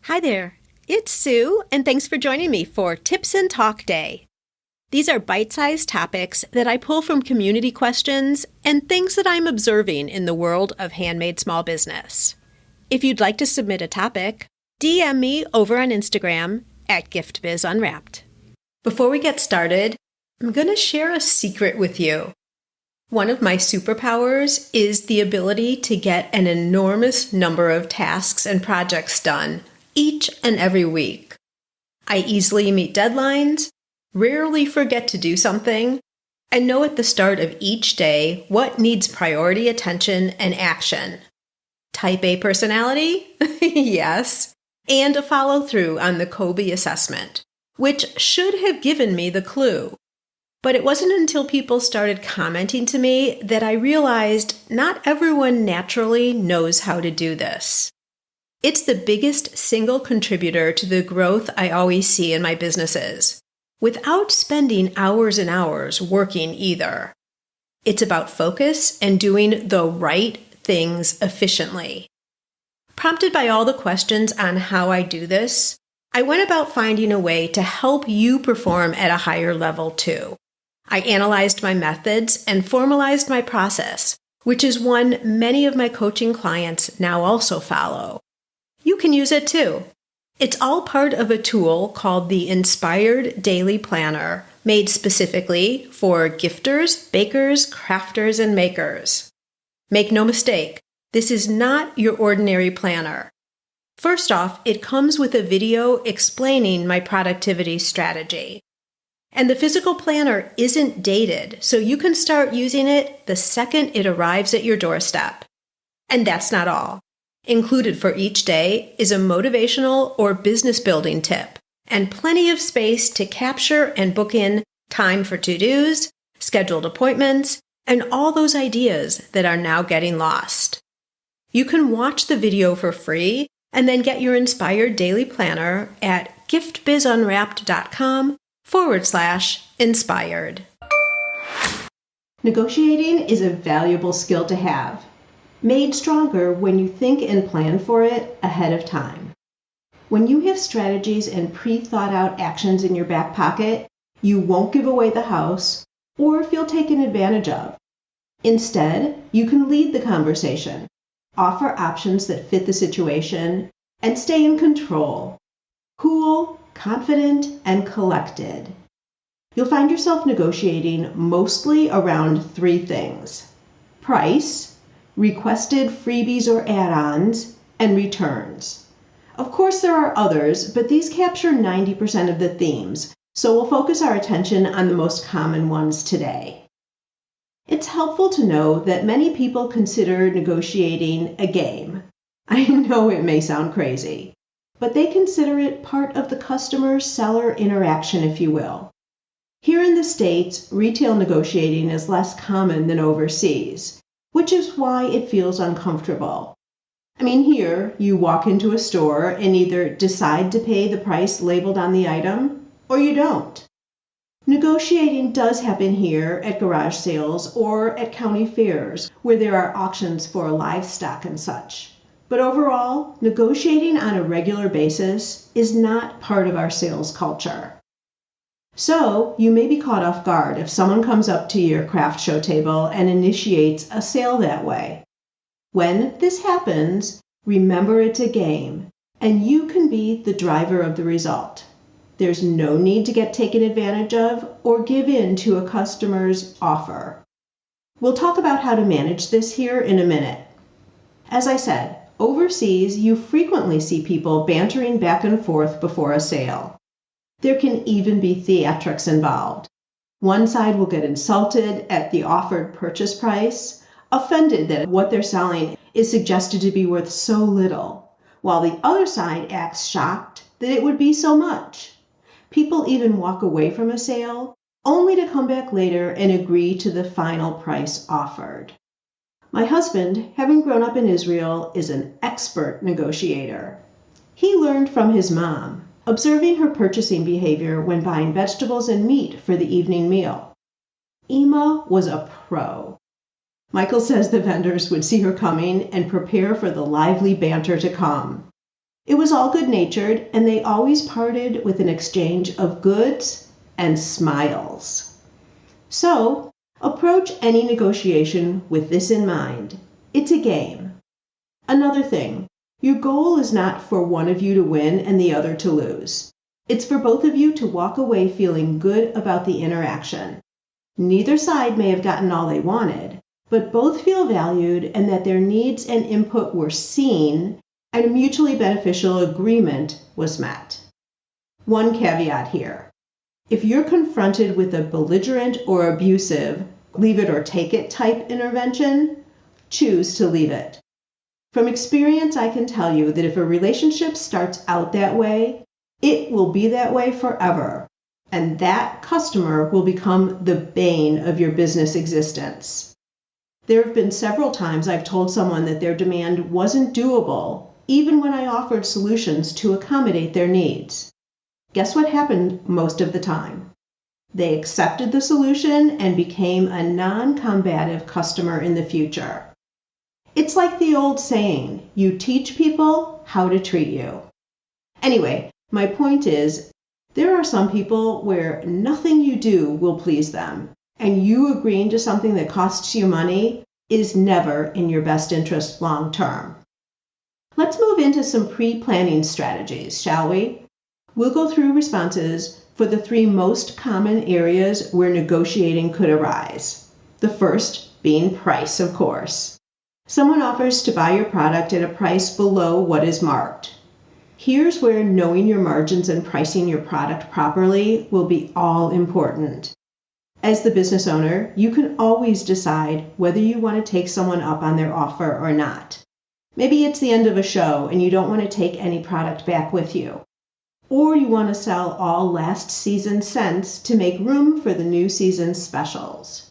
Hi there, it's Sue, and thanks for joining me for Tips and Talk Day. These are bite-sized topics that I pull from community questions and things that I'm observing in the world of handmade small business. If you'd like to submit a topic, DM me over on Instagram at Gift Biz Unwrapped. Before we get started, I'm going to share a secret with you. One of my superpowers is the ability to get an enormous number of tasks and projects done each and every week. I easily meet deadlines, rarely forget to do something, and know at the start of each day what needs priority attention and action. Type A personality? Yes. And a follow-through on the Kobe assessment, which should have given me the clue. But it wasn't until people started commenting to me that I realized not everyone naturally knows how to do this. It's the biggest single contributor to the growth I always see in my businesses, without spending hours and hours working either. It's about focus and doing the right things efficiently. Prompted by all the questions on how I do this, I went about finding a way to help you perform at a higher level too. I analyzed my methods and formalized my process, which is one many of my coaching clients now also follow. You can use it too. It's all part of a tool called the Inspired Daily Planner, made specifically for gifters, bakers, crafters, and makers. Make no mistake, this is not your ordinary planner. First off, it comes with a video explaining my productivity strategy. And the physical planner isn't dated, so you can start using it the second it arrives at your doorstep. And that's not all. Included for each day is a motivational or business building tip, and plenty of space to capture and book in time for to-dos, scheduled appointments, and all those ideas that are now getting lost. You can watch the video for free and then get your inspired daily planner at giftbizunwrapped.com/inspired. Negotiating is a valuable skill to have, made stronger when you think and plan for it ahead of time. When you have strategies and pre-thought-out actions in your back pocket, you won't give away the house or feel taken advantage of. Instead, you can lead the conversation, offer options that fit the situation, and stay in control. Cool, confident, and collected. You'll find yourself negotiating mostly around three things: price, requested freebies or add-ons, and returns. Of course, there are others, but these capture 90% of the themes, so we'll focus our attention on the most common ones today. It's helpful to know that many people consider negotiating a game. I know it may sound crazy, but they consider it part of the customer-seller interaction, if you will. Here in the States, retail negotiating is less common than overseas, which is why it feels uncomfortable. Here, you walk into a store and either decide to pay the price labeled on the item, or you don't. Negotiating does happen here at garage sales or at county fairs, where there are auctions for livestock and such. But overall, negotiating on a regular basis is not part of our sales culture. So, you may be caught off guard if someone comes up to your craft show table and initiates a sale that way. When this happens, remember it's a game, and you can be the driver of the result. There's no need to get taken advantage of or give in to a customer's offer. We'll talk about how to manage this here in a minute. As I said, overseas, you frequently see people bantering back and forth before a sale. There can even be theatrics involved. One side will get insulted at the offered purchase price, offended that what they're selling is suggested to be worth so little, while the other side acts shocked that it would be so much. People even walk away from a sale, only to come back later and agree to the final price offered. My husband, having grown up in Israel, is an expert negotiator. He learned from his mom, observing her purchasing behavior when buying vegetables and meat for the evening meal. Ima was a pro. Michael says the vendors would see her coming and prepare for the lively banter to come. It was all good-natured, and they always parted with an exchange of goods and smiles. So, approach any negotiation with this in mind. It's a game. Another thing, your goal is not for one of you to win and the other to lose. It's for both of you to walk away feeling good about the interaction. Neither side may have gotten all they wanted, but both feel valued and that their needs and input were seen and a mutually beneficial agreement was met. One caveat here. If you're confronted with a belligerent or abusive, leave it or take it type intervention, choose to leave it. From experience, I can tell you that if a relationship starts out that way, it will be that way forever, and that customer will become the bane of your business existence. There have been several times I've told someone that their demand wasn't doable, even when I offered solutions to accommodate their needs. Guess what happened most of the time? They accepted the solution and became a non-combative customer in the future. It's like the old saying, you teach people how to treat you. Anyway, my point is, there are some people where nothing you do will please them, and you agreeing to something that costs you money is never in your best interest long term. Let's move into some pre-planning strategies, shall we? We'll go through responses for the 3 most common areas where negotiating could arise. The first being price, of course. Someone offers to buy your product at a price below what is marked. Here's where knowing your margins and pricing your product properly will be all important. As the business owner, you can always decide whether you want to take someone up on their offer or not. Maybe it's the end of a show and you don't want to take any product back with you. Or you want to sell all last season's scents to make room for the new season's specials.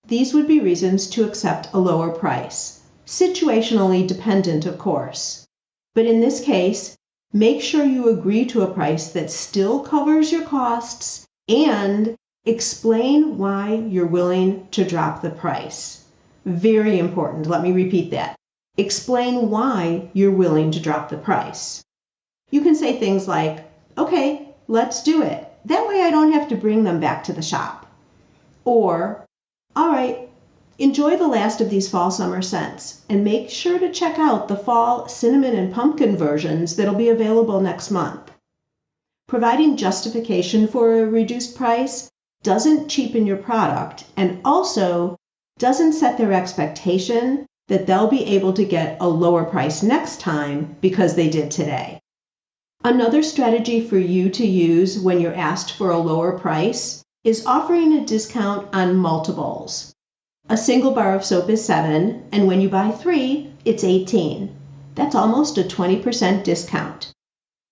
These would be reasons to accept a lower price, situationally dependent, of course. But in this case, make sure you agree to a price that still covers your costs and explain why you're willing to drop the price. Very important. Let me repeat that. Explain why you're willing to drop the price. You can say things like, okay, let's do it. That way I don't have to bring them back to the shop. Or, all right, enjoy the last of these fall summer scents and make sure to check out the fall cinnamon and pumpkin versions that'll be available next month. Providing justification for a reduced price doesn't cheapen your product and also doesn't set their expectation that they'll be able to get a lower price next time because they did today. Another strategy for you to use when you're asked for a lower price is offering a discount on multiples. A single bar of soap is $7, and when you buy 3, it's $18. That's almost a 20% discount.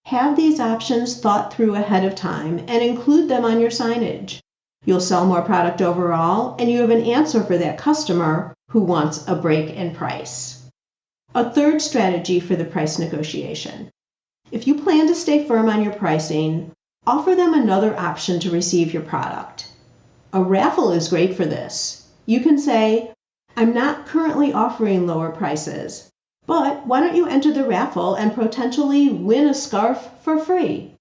Have these options thought through ahead of time and include them on your signage. You'll sell more product overall, and you have an answer for that customer who wants a break in price. A third strategy for the price negotiation. If you plan to stay firm on your pricing, offer them another option to receive your product. A raffle is great for this. You can say, I'm not currently offering lower prices, but why don't you enter the raffle and potentially win a scarf for free?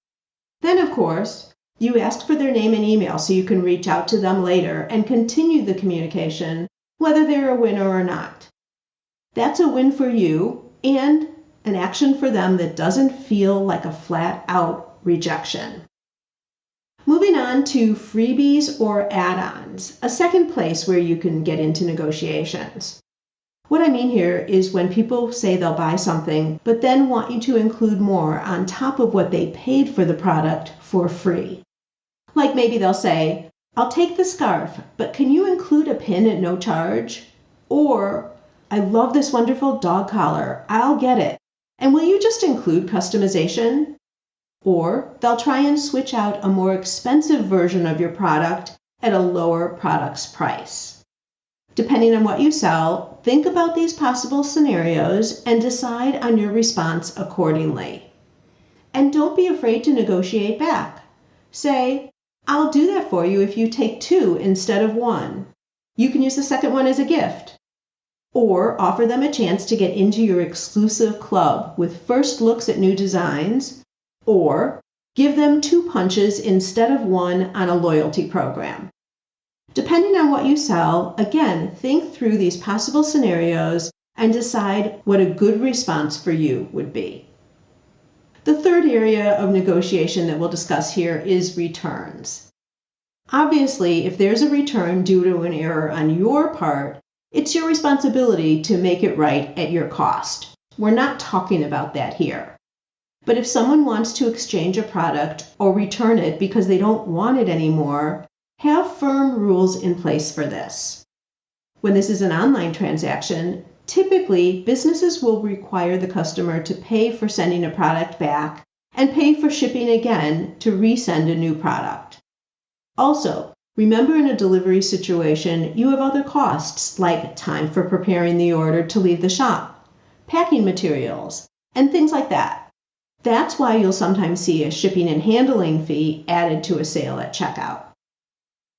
Then, of course, you ask for their name and email so you can reach out to them later and continue the communication, whether they're a winner or not. That's a win for you and an action for them that doesn't feel like a flat-out rejection. Moving on to freebies or add-ons, a second place where you can get into negotiations. What I mean here is when people say they'll buy something, but then want you to include more on top of what they paid for the product for free. Like maybe they'll say, I'll take the scarf, but can you include a pin at no charge? Or, I love this wonderful dog collar, I'll get it. And will you just include customization? Or they'll try and switch out a more expensive version of your product at a lower product's price. Depending on what you sell, think about these possible scenarios and decide on your response accordingly. And don't be afraid to negotiate back. Say, I'll do that for you if you take 2 instead of 1. You can use the second one as a gift. or offer them a chance to get into your exclusive club with first looks at new designs, or give them 2 punches instead of 1 on a loyalty program. Depending on what you sell, again, think through these possible scenarios and decide what a good response for you would be. The third area of negotiation that we'll discuss here is returns. Obviously, if there's a return due to an error on your part, it's your responsibility to make it right at your cost. We're not talking about that here. But if someone wants to exchange a product or return it because they don't want it anymore, have firm rules in place for this. When this is an online transaction, typically businesses will require the customer to pay for sending a product back and pay for shipping again to resend a new product. Also, remember in a delivery situation, you have other costs like time for preparing the order to leave the shop, packing materials, and things like that. That's why you'll sometimes see a shipping and handling fee added to a sale at checkout.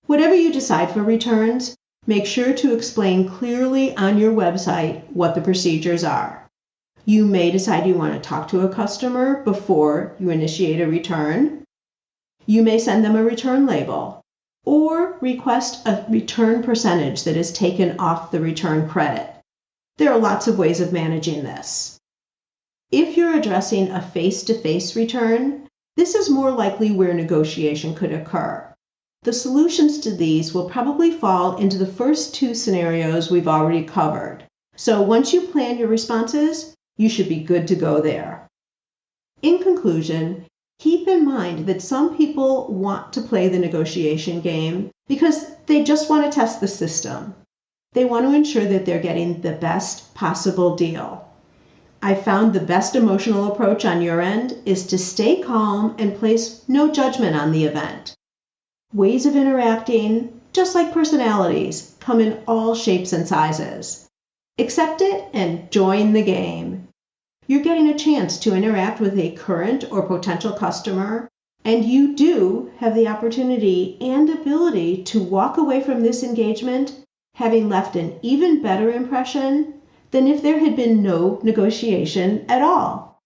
Whatever you decide for returns, make sure to explain clearly on your website what the procedures are. You may decide you want to talk to a customer before you initiate a return. You may send them a return label or request a return percentage that is taken off the return credit. There are lots of ways of managing this. If you're addressing a face-to-face return, this is more likely where negotiation could occur. The solutions to these will probably fall into the first 2 scenarios we've already covered. So once you plan your responses, you should be good to go there. In conclusion, keep in mind that some people want to play the negotiation game because they just want to test the system. They want to ensure that they're getting the best possible deal. I found the best emotional approach on your end is to stay calm and place no judgment on the event. Ways of interacting, just like personalities, come in all shapes and sizes. Accept it and join the game. You're getting a chance to interact with a current or potential customer, and you do have the opportunity and ability to walk away from this engagement having left an even better impression than if there had been no negotiation at all.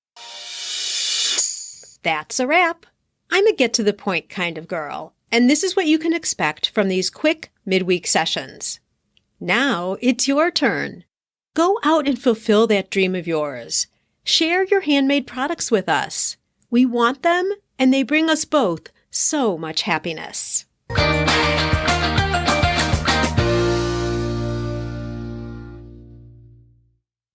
That's a wrap. I'm a get-to-the-point kind of girl, and this is what you can expect from these quick midweek sessions. Now it's your turn. Go out and fulfill that dream of yours. Share your handmade products with us. We want them, and they bring us both so much happiness.